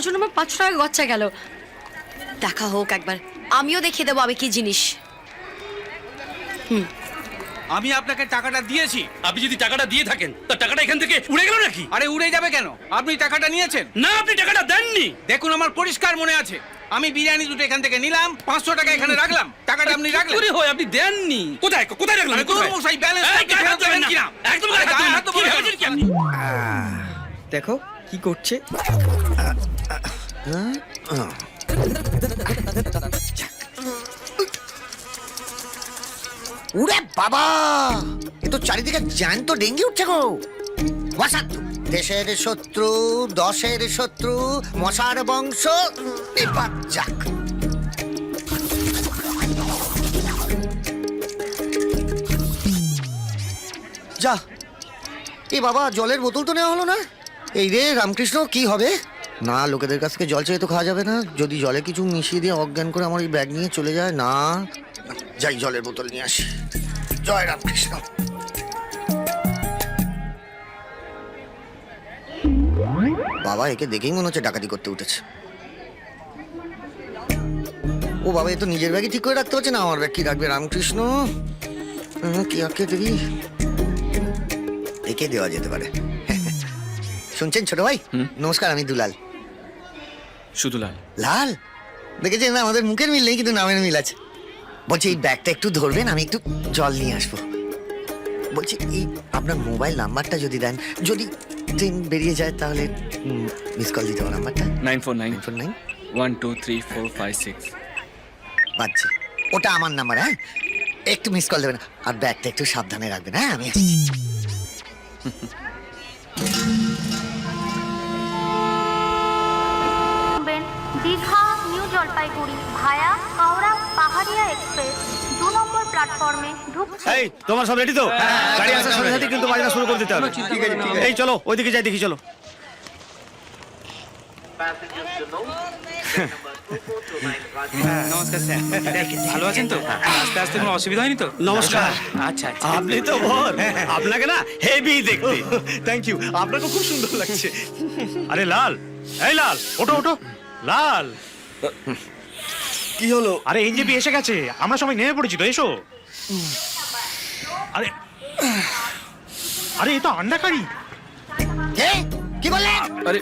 জন্য আমার 500 টাকা গচ্চা গেল। দেখা হোক একবার, আমিও দেখিয়ে দেবো আমি কি জিনিস। আমি আপনাকে টাকাটা দিয়েছি। আপনি যদি টাকাটা দিয়ে থাকেন তা টাকাটা এখান থেকে উড়ে গেল নাকি? আরে উড়ে যাবে কেন? আপনি টাকাটা নিয়েছেন না, আপনি টাকাটা দেননি। দেখুন, আমার পরিষ্কার মনে আছে। আমি বিরিয়ানি দুটো এখান থেকে নিলাম, 500 টাকা এখানে রাখলাম, টাকাটা আপনি রাখলেন। কি হয়, আপনি দেননি। কোথায় কোথায় রাখলেন? আরে তোর মশাই ব্যালেন্স আপনি ফেরত দেবেন কিনা? একদম আরে গায়ে হাত কি দেবেন ভেবেছেন কি আপনি? দেখো কি করছে। উড়ে বাবা, এ তো চারিদিকে জ্যান্ত ডেঙ্গি উঠছে গো। মশা, দেশের শত্রু, দশের শত্রু, মশার বংশ নিপাত যাক। যা, এ বাবা, জলের বোতল তো নেওয়া হলো না। এই রে রামকৃষ্ণ, কি হবে? না, লোকেদের কাছ থেকে জল চেয়ে তো খাওয়া যাবে না। যদি জলে কিছু মিশিয়ে দিয়ে অজ্ঞান করে আমার এই ব্যাগ নিয়ে চলে যায়, না যাই জলের বোতল নিয়ে আসি। জয় রামকৃষ্ণ। বাবা, একে দেখেই মনে হচ্ছে ডাকাতি করতে উঠেছে। ও বাবা, এ তো নিজের ব্যাগই ঠিক করে রাখতে পারছে না, আমার ব্যাগ কি রাখবে? রামকৃষ্ণ, কি আঁকে দেখি, একে দেওয়া যেতে পারে। শুনছেন ছোট ভাই? নমস্কার, আমি দুলাল। শুধু লাল। লাল? দেখেছেন না, আমাদের মুখের মিল নেই কিন্তু নামের মিল আছে। বলছি এই ব্যাগটা একটু ধরবেন, আমি একটু জল নিয়ে আসবো। বলছি এই আপনার মোবাইল নাম্বারটা যদি দেন, যদি ট্রেন বেরিয়ে যায় তাহলে মিস কল দিতে পারো। নাম্বারটা 949 1 2 3 4 5 6। বাজছে, ওটা আমার নাম্বার। হ্যাঁ, একটু মিস কল দেবেন, আর ব্যাগটা একটু সাবধানে রাখবেন। হ্যাঁ, আমি আসছি। দীঘা নিউ জলপাইগুড়ি ভায়া হাওড়া পাহাড়িয়া এক্সপ্রেস 2 নম্বর প্ল্যাটফর্মে ঢুকছে। এই তোমার সব রেডি তো? গাড়ি আসার সাথে সাথে কিন্তু বাজনা শুরু করে দিতে হবে। এই চলো, ওইদিকে যাই, দেখি চলো। নমস্কার স্যার, ভালো আছেন তো? আস্তে আস্তে কোনো অসুবিধা হয়নি তো? নমস্কার। আচ্ছা আচ্ছা। আপনি তো বল, আপনাকে না হেভি দেখতে। থ্যাংক ইউ, আপনাকে খুব সুন্দর লাগছে। আরে লাল, এই লাল, ওঠো ওঠো। লাল, কি হলো? আরে এনজেপি এসে গেছে, আমরা সবাই নেমে পড়েছি তো, এসো। আরে আরে এ তো আন্ডা কারি। কে? কি বললেন? আরে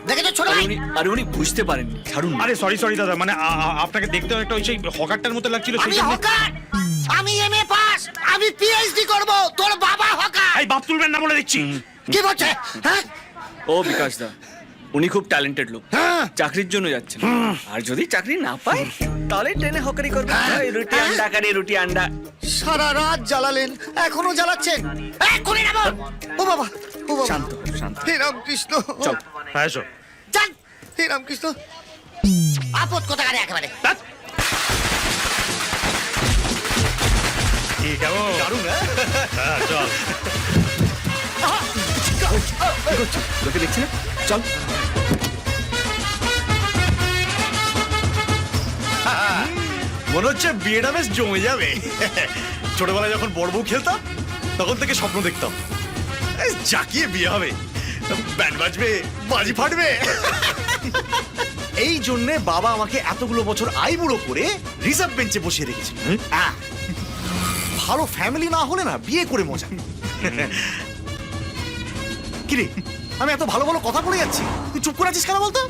দেখেছো ছোট ভাই? উনি বুঝতে পারেননি, ছাড়ুন। আরে সরি সরি দাদা, মানে আপনাকে দেখতে একটা ওই সেই হকারটার মতো লাগছিল। আমি হকার? আমি এমএ পাস, আমি পিএইচডি করব। তোর বাবা হকার? এই বাপ তুলবেন না বলে দিচ্ছি। কি বলছে? হ্যাঁ, ও বিকাশ দা, উনি খুব ট্যালেন্টেড লোক, হ্যাঁ। চাকরির জন্য যাচ্ছেন। আর যদি চাকরি না পায় তাহলে ট্রেনে হকারি করবে। এই রুটি আন্ডা কারি, রুটি আন্ডা। সারা রাত জ্বালালেন, এখনো জ্বালাচ্ছেন। এক্ষুনি নামো। ও বাবা, ও বাবা। শান্ত শান্ত। হে রামকৃষ্ণ। চল। হ্যাঁ এসো। যান। হে রামকৃষ্ণ। আপদ কোথাকারে একেবারে। কি কেমন? দারুণ। হ্যাঁ চল। লোকে দেখছি না, চল। মনে হচ্ছে বিয়েটা বেশ জমে যাবে। ছোটবেলায় যখন বড় বউ খেলতাম তখন থেকে স্বপ্ন দেখতাম এই জাকিয়ে বিয়ে হবে, ব্যান্ড বাজবে, বাজি ফাটবে। এই জন্যে বাবা আমাকে এতগুলো বছর আইবুড়ো করে রিজার্ভ বেঞ্চে বসিয়ে রেখেছিল। ভালো ফ্যামিলি না হলে না বিয়ে করে মজা। কিরে, আমি এত ভালো ভালো কথা বলে যাচ্ছি, তুই চুপ করে আছিস কেন বলতো?